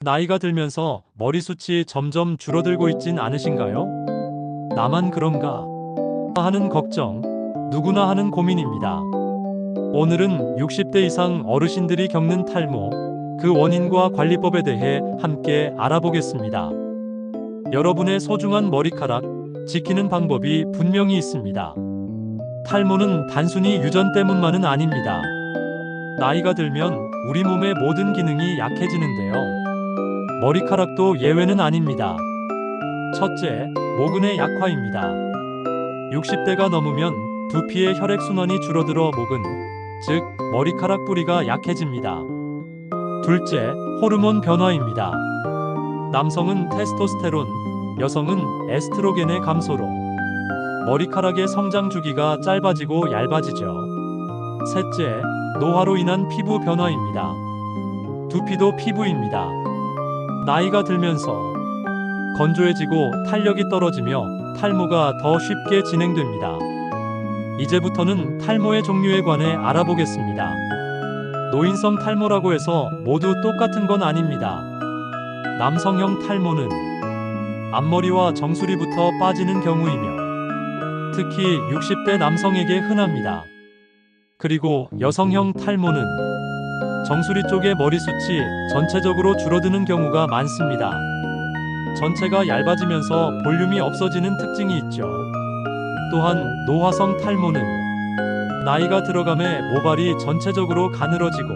나이가 들면서 머리숱이 점점 줄어들고 있진 않으신가요? 나만 그런가? 하는 걱정, 누구나 하는 고민입니다. 오늘은 60대 이상 어르신들이 겪는 탈모, 그 원인과 관리법에 대해 함께 알아보겠습니다. 여러분의 소중한 머리카락, 지키는 방법이 분명히 있습니다. 탈모는 단순히 유전 때문만은 아닙니다. 나이가 들면 우리 몸의 모든 기능이 약해지는데요. 머리카락도 예외는 아닙니다. 첫째, 모근의 약화입니다. 60대가 넘으면 두피의 혈액순환이 줄어들어 모근, 즉 머리카락 뿌리가 약해집니다. 둘째, 호르몬 변화입니다. 남성은 테스토스테론, 여성은 에스트로겐의 감소로 머리카락의 성장 주기가 짧아지고 얇아지죠. 셋째, 노화로 인한 피부 변화입니다. 두피도 피부입니다. 나이가 들면서 건조해지고 탄력이 떨어지며 탈모가 더 쉽게 진행됩니다. 이제부터는 탈모의 종류에 관해 알아보겠습니다. 노인성 탈모라고 해서 모두 똑같은 건 아닙니다. 남성형 탈모는 앞머리와 정수리부터 빠지는 경우이며 특히 60대 남성에게 흔합니다. 그리고 여성형 탈모는 정수리 쪽의 머리숱이 전체적으로 줄어드는 경우가 많습니다. 전체가 얇아지면서 볼륨이 없어지는 특징이 있죠. 또한 노화성 탈모는 나이가 들어감에 모발이 전체적으로 가늘어지고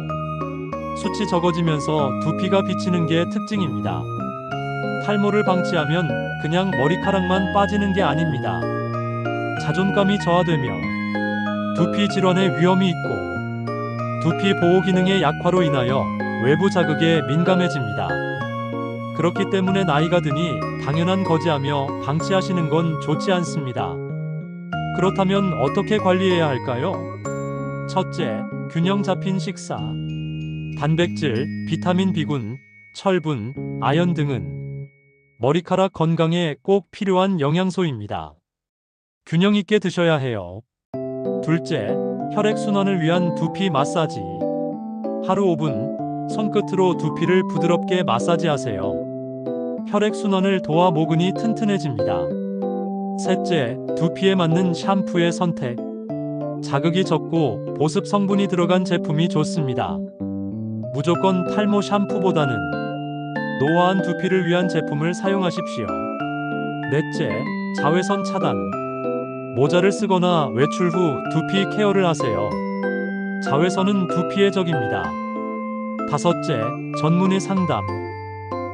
숱이 적어지면서 두피가 비치는 게 특징입니다. 탈모를 방치하면 그냥 머리카락만 빠지는 게 아닙니다. 자존감이 저하되며 두피 질환의 위험이 있고 두피 보호 기능의 약화로 인하여 외부 자극에 민감해집니다. 그렇기 때문에 나이가 드니 당연한 거지하며 방치하시는 건 좋지 않습니다. 그렇다면 어떻게 관리해야 할까요? 첫째, 균형 잡힌 식사. 단백질, 비타민 B군, 철분, 아연 등은 머리카락 건강에 꼭 필요한 영양소입니다. 균형 있게 드셔야 해요. 둘째, 혈액순환을 위한 두피 마사지. 하루 5분, 손끝으로 두피를 부드럽게 마사지하세요. 혈액순환을 도와 모근이 튼튼해집니다. 셋째, 두피에 맞는 샴푸의 선택. 자극이 적고 보습 성분이 들어간 제품이 좋습니다. 무조건 탈모 샴푸보다는 노화한 두피를 위한 제품을 사용하십시오. 넷째, 자외선 차단. 모자를 쓰거나 외출 후 두피 케어를 하세요. 자외선은 두피의 적입니다. 다섯째, 전문의 상담.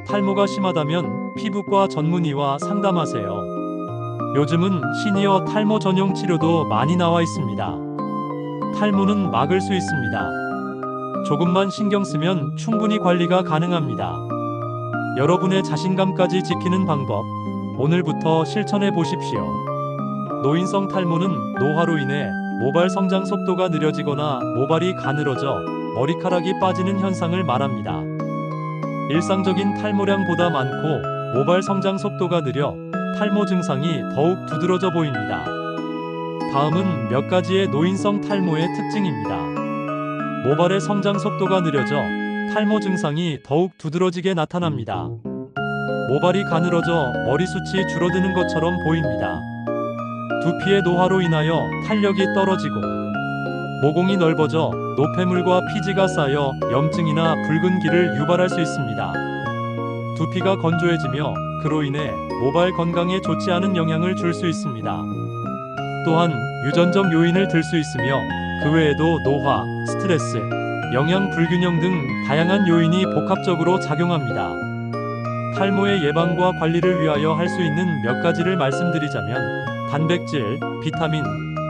탈모가 심하다면 피부과 전문의와 상담하세요. 요즘은 시니어 탈모 전용 치료도 많이 나와 있습니다. 탈모는 막을 수 있습니다. 조금만 신경 쓰면 충분히 관리가 가능합니다. 여러분의 자신감까지 지키는 방법, 오늘부터 실천해 보십시오. 노인성 탈모는 노화로 인해 모발 성장 속도가 느려지거나 모발이 가늘어져 머리카락이 빠지는 현상을 말합니다. 일상적인 탈모량보다 많고 모발 성장 속도가 느려 탈모 증상이 더욱 두드러져 보입니다. 다음은 몇 가지의 노인성 탈모의 특징입니다. 모발의 성장 속도가 느려져 탈모 증상이 더욱 두드러지게 나타납니다. 모발이 가늘어져 머리숱이 줄어드는 것처럼 보입니다. 두피의 노화로 인하여 탄력이 떨어지고 모공이 넓어져 노폐물과 피지가 쌓여 염증이나 붉은 기를 유발할 수 있습니다. 두피가 건조해지며 그로 인해 모발 건강에 좋지 않은 영향을 줄 수 있습니다. 또한 유전적 요인을 들 수 있으며 그 외에도 노화, 스트레스, 영양 불균형 등 다양한 요인이 복합적으로 작용합니다. 탈모의 예방과 관리를 위하여 할 수 있는 몇 가지를 말씀드리자면 단백질, 비타민,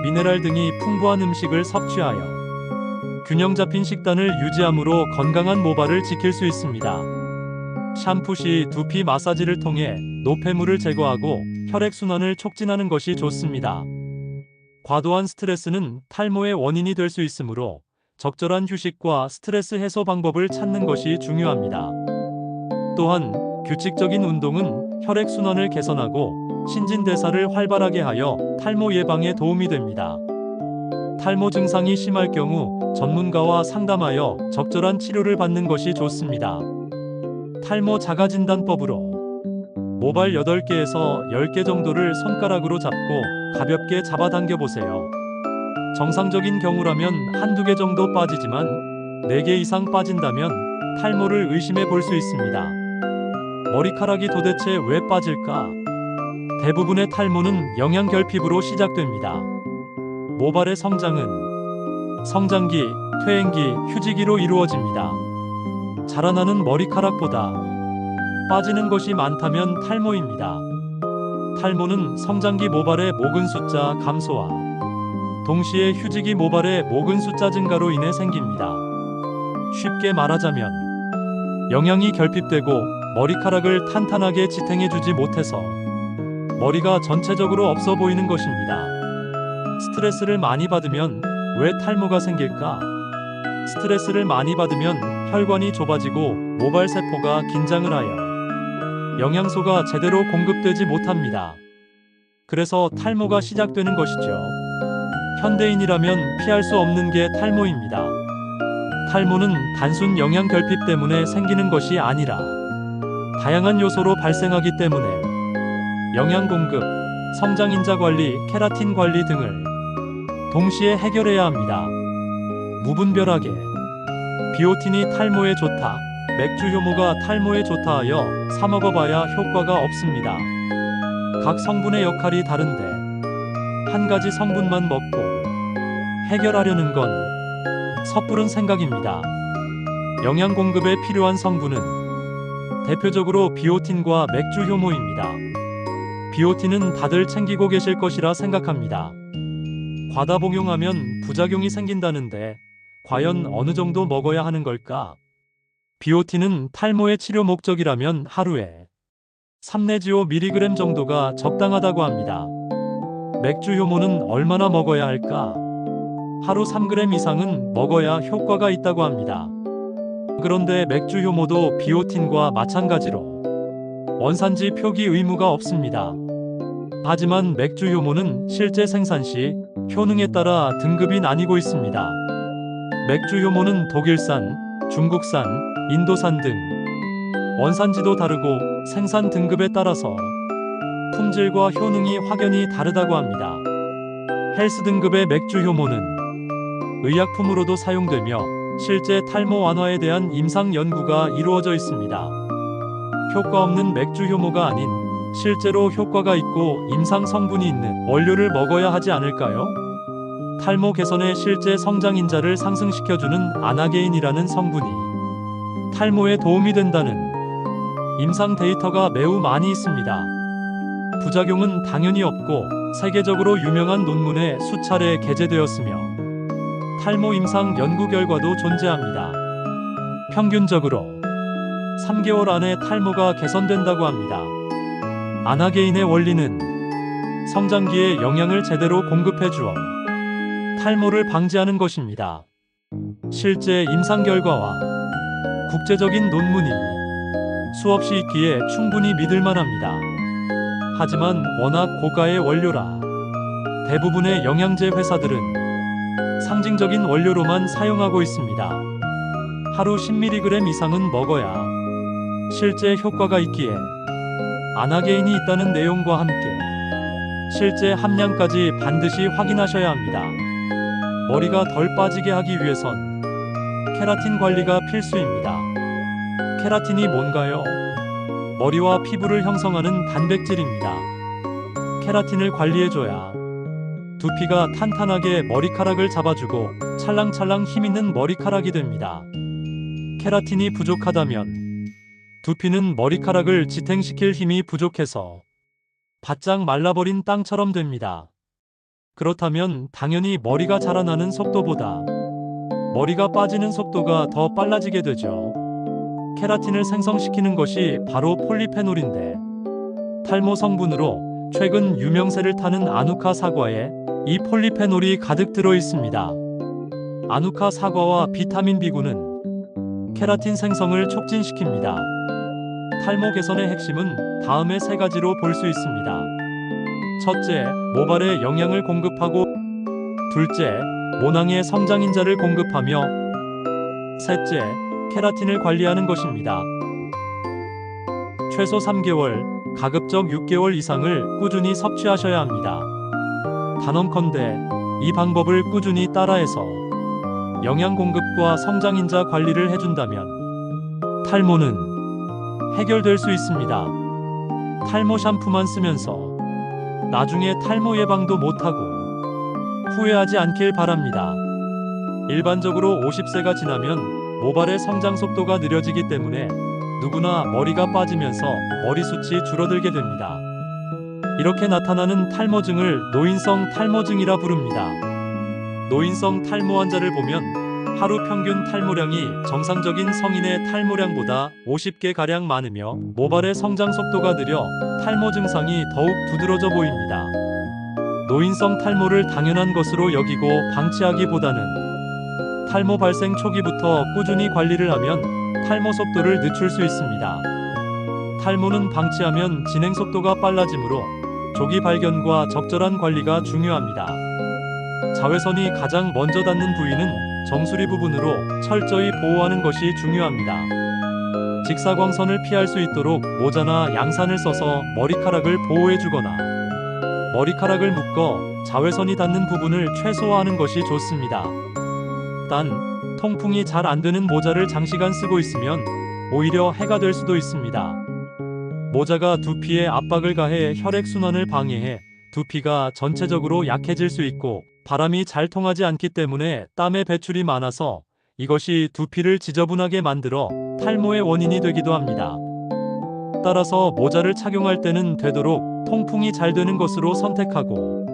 미네랄 등이 풍부한 음식을 섭취하여 균형 잡힌 식단을 유지함으로 건강한 모발을 지킬 수 있습니다. 샴푸 시 두피 마사지를 통해 노폐물을 제거하고 혈액순환을 촉진하는 것이 좋습니다. 과도한 스트레스는 탈모의 원인이 될 수 있으므로 적절한 휴식과 스트레스 해소 방법을 찾는 것이 중요합니다. 또한 규칙적인 운동은 혈액순환을 개선하고 신진대사를 활발하게 하여 탈모 예방에 도움이 됩니다. 탈모 증상이 심할 경우 전문가와 상담하여 적절한 치료를 받는 것이 좋습니다. 탈모 자가 진단법으로 모발 8개에서 10개 정도를 손가락으로 잡고 가볍게 잡아당겨 보세요. 정상적인 경우라면 한두 개 정도 빠지지만 4개 이상 빠진다면 탈모를 의심해 볼 수 있습니다. 머리카락이 도대체 왜 빠질까? 대부분의 탈모는 영양결핍으로 시작됩니다. 모발의 성장은 성장기, 퇴행기, 휴지기로 이루어집니다. 자라나는 머리카락보다 빠지는 것이 많다면 탈모입니다. 탈모는 성장기 모발의 모근 숫자 감소와 동시에 휴지기 모발의 모근 숫자 증가로 인해 생깁니다. 쉽게 말하자면 영양이 결핍되고 머리카락을 탄탄하게 지탱해주지 못해서 머리가 전체적으로 없어 보이는 것입니다. 스트레스를 많이 받으면 왜 탈모가 생길까? 스트레스를 많이 받으면 혈관이 좁아지고 모발 세포가 긴장을 하여 영양소가 제대로 공급되지 못합니다. 그래서 탈모가 시작되는 것이죠. 현대인이라면 피할 수 없는 게 탈모입니다. 탈모는 단순 영양 결핍 때문에 생기는 것이 아니라 다양한 요소로 발생하기 때문에 영양 공급, 성장 인자 관리, 케라틴 관리 등을 동시에 해결해야 합니다. 무분별하게 비오틴이 탈모에 좋다, 맥주 효모가 탈모에 좋다 하여 사 먹어봐야 효과가 없습니다. 각 성분의 역할이 다른데 한 가지 성분만 먹고 해결하려는 건 섣부른 생각입니다. 영양 공급에 필요한 성분은 대표적으로 비오틴과 맥주 효모입니다. 비오틴은 다들 챙기고 계실 것이라 생각합니다. 과다 복용하면 부작용이 생긴다는데 과연 어느 정도 먹어야 하는 걸까? 비오틴은 탈모의 치료 목적이라면 하루에 3 내지 5mg 정도가 적당하다고 합니다. 맥주 효모는 얼마나 먹어야 할까? 하루 3g 이상은 먹어야 효과가 있다고 합니다. 그런데 맥주 효모도 비오틴과 마찬가지로 원산지 표기 의무가 없습니다. 하지만 맥주 효모는 실제 생산 시 효능에 따라 등급이 나뉘고 있습니다. 맥주 효모는 독일산, 중국산, 인도산 등 원산지도 다르고 생산 등급에 따라서 품질과 효능이 확연히 다르다고 합니다. 헬스 등급의 맥주 효모는 의약품으로도 사용되며 실제 탈모 완화에 대한 임상 연구가 이루어져 있습니다. 효과 없는 맥주 효모가 아닌 실제로 효과가 있고 임상 성분이 있는 원료를 먹어야 하지 않을까요? 탈모 개선의 실제 성장 인자를 상승시켜주는 아나게인이라는 성분이 탈모에 도움이 된다는 임상 데이터가 매우 많이 있습니다. 부작용은 당연히 없고 세계적으로 유명한 논문에 수차례 게재되었으며 탈모 임상 연구 결과도 존재합니다. 평균적으로 3개월 안에 탈모가 개선된다고 합니다. 아나게인의 원리는 성장기에 영양을 제대로 공급해 주어 탈모를 방지하는 것입니다. 실제 임상 결과와 국제적인 논문이 수없이 있기에 충분히 믿을 만합니다. 하지만 워낙 고가의 원료라 대부분의 영양제 회사들은 상징적인 원료로만 사용하고 있습니다. 하루 10mg 이상은 먹어야 실제 효과가 있기에 아나게인이 있다는 내용과 함께 실제 함량까지 반드시 확인하셔야 합니다. 머리가 덜 빠지게 하기 위해선 케라틴 관리가 필수입니다. 케라틴이 뭔가요? 머리와 피부를 형성하는 단백질입니다. 케라틴을 관리해줘야 두피가 탄탄하게 머리카락을 잡아주고 찰랑찰랑 힘있는 머리카락이 됩니다. 케라틴이 부족하다면 두피는 머리카락을 지탱시킬 힘이 부족해서 바짝 말라버린 땅처럼 됩니다. 그렇다면 당연히 머리가 자라나는 속도보다 머리가 빠지는 속도가 더 빨라지게 되죠. 케라틴을 생성시키는 것이 바로 폴리페놀인데 탈모 성분으로 최근 유명세를 타는 아누카 사과에 이 폴리페놀이 가득 들어 있습니다. 아누카 사과와 비타민 B군은 케라틴 생성을 촉진시킵니다. 탈모 개선의 핵심은 다음의 3가지로 볼 수 있습니다. 첫째, 모발에 영양을 공급하고 둘째, 모낭에 성장인자를 공급하며 셋째, 케라틴을 관리하는 것입니다. 최소 3개월, 가급적 6개월 이상을 꾸준히 섭취하셔야 합니다. 단언컨대 이 방법을 꾸준히 따라해서 영양 공급과 성장인자 관리를 해준다면 탈모는 해결될 수 있습니다. 탈모 샴푸만 쓰면서 나중에 탈모 예방도 못하고 후회하지 않길 바랍니다. 일반적으로 50세가 지나면 모발의 성장 속도가 느려지기 때문에 누구나 머리가 빠지면서 머리숱이 줄어들게 됩니다. 이렇게 나타나는 탈모증을 노인성 탈모증이라 부릅니다. 노인성 탈모 환자를 보면 하루 평균 탈모량이 정상적인 성인의 탈모량보다 50개가량 많으며 모발의 성장 속도가 느려 탈모 증상이 더욱 두드러져 보입니다. 노인성 탈모를 당연한 것으로 여기고 방치하기보다는 탈모 발생 초기부터 꾸준히 관리를 하면 탈모 속도를 늦출 수 있습니다. 탈모는 방치하면 진행 속도가 빨라지므로 조기 발견과 적절한 관리가 중요합니다. 자외선이 가장 먼저 닿는 부위는 정수리 부분으로 철저히 보호하는 것이 중요합니다. 직사광선을 피할 수 있도록 모자나 양산을 써서 머리카락을 보호해주거나 머리카락을 묶어 자외선이 닿는 부분을 최소화하는 것이 좋습니다. 단, 통풍이 잘 안되는 모자를 장시간 쓰고 있으면 오히려 해가 될 수도 있습니다. 모자가 두피에 압박을 가해 혈액순환을 방해해 두피가 전체적으로 약해질 수 있고 바람이 잘 통하지 않기 때문에 땀의 배출이 많아서 이것이 두피를 지저분하게 만들어 탈모의 원인이 되기도 합니다. 따라서 모자를 착용할 때는 되도록 통풍이 잘 되는 것으로 선택하고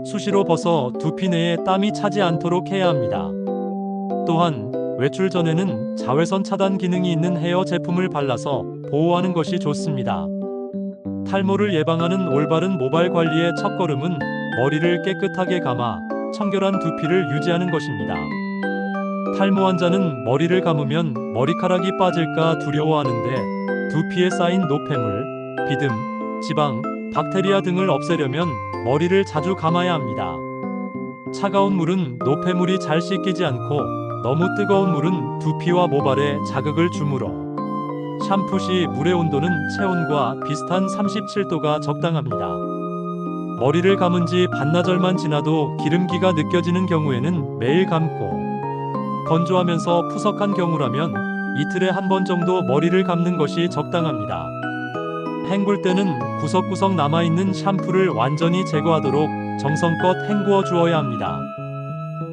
수시로 벗어 두피 내에 땀이 차지 않도록 해야 합니다. 또한 외출 전에는 자외선 차단 기능이 있는 헤어 제품을 발라서 보호하는 것이 좋습니다. 탈모를 예방하는 올바른 모발 관리의 첫걸음은 머리를 깨끗하게 감아 청결한 두피를 유지하는 것입니다. 탈모 환자는 머리를 감으면 머리카락이 빠질까 두려워하는데 두피에 쌓인 노폐물, 비듬, 지방, 박테리아 등을 없애려면 머리를 자주 감아야 합니다. 차가운 물은 노폐물이 잘 씻기지 않고 너무 뜨거운 물은 두피와 모발에 자극을 주므로 샴푸 시 물의 온도는 체온과 비슷한 37도가 적당합니다. 머리를 감은 지 반나절만 지나도 기름기가 느껴지는 경우에는 매일 감고 건조하면서 푸석한 경우라면 이틀에 한 번 정도 머리를 감는 것이 적당합니다. 헹굴 때는 구석구석 남아있는 샴푸를 완전히 제거하도록 정성껏 헹구어 주어야 합니다.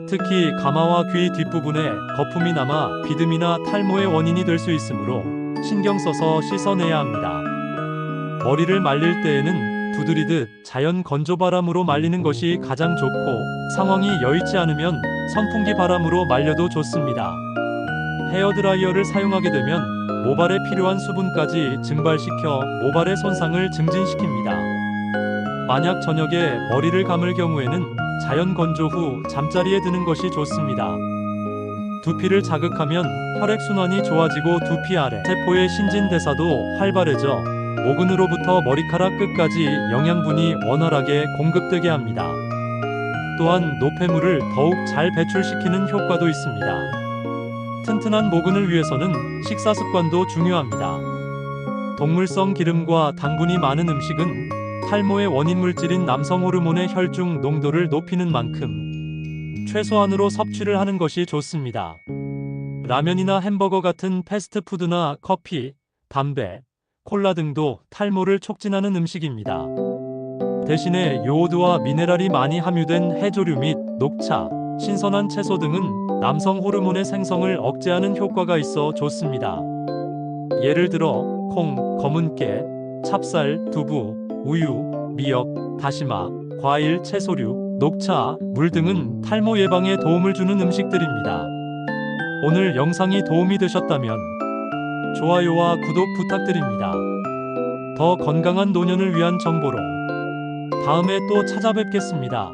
특히 가마와 귀 뒷부분에 거품이 남아 비듬이나 탈모의 원인이 될 수 있으므로 신경 써서 씻어내야 합니다. 머리를 말릴 때에는 두드리듯 자연 건조 바람으로 말리는 것이 가장 좋고 상황이 여의치 않으면 선풍기 바람으로 말려도 좋습니다. 헤어드라이어를 사용하게 되면 모발에 필요한 수분까지 증발시켜 모발의 손상을 증진시킵니다. 만약 저녁에 머리를 감을 경우에는 자연 건조 후 잠자리에 드는 것이 좋습니다. 두피를 자극하면 혈액순환이 좋아지고 두피 아래 세포의 신진대사도 활발해져 모근으로부터 머리카락 끝까지 영양분이 원활하게 공급되게 합니다. 또한 노폐물을 더욱 잘 배출시키는 효과도 있습니다. 튼튼한 모근을 위해서는 식사 습관도 중요합니다. 동물성 기름과 당분이 많은 음식은 탈모의 원인 물질인 남성 호르몬의 혈중 농도를 높이는 만큼 최소한으로 섭취를 하는 것이 좋습니다. 라면이나 햄버거 같은 패스트푸드나 커피, 담배, 콜라 등도 탈모를 촉진하는 음식입니다. 대신에 요오드와 미네랄이 많이 함유된 해조류 및 녹차, 신선한 채소 등은 남성 호르몬의 생성을 억제하는 효과가 있어 좋습니다. 예를 들어 콩, 검은깨, 찹쌀, 두부, 우유, 미역, 다시마, 과일, 채소류, 녹차, 물 등은 탈모 예방에 도움을 주는 음식들입니다. 오늘 영상이 도움이 되셨다면 좋아요와 구독 부탁드립니다. 더 건강한 노년을 위한 정보로 다음에 또 찾아뵙겠습니다.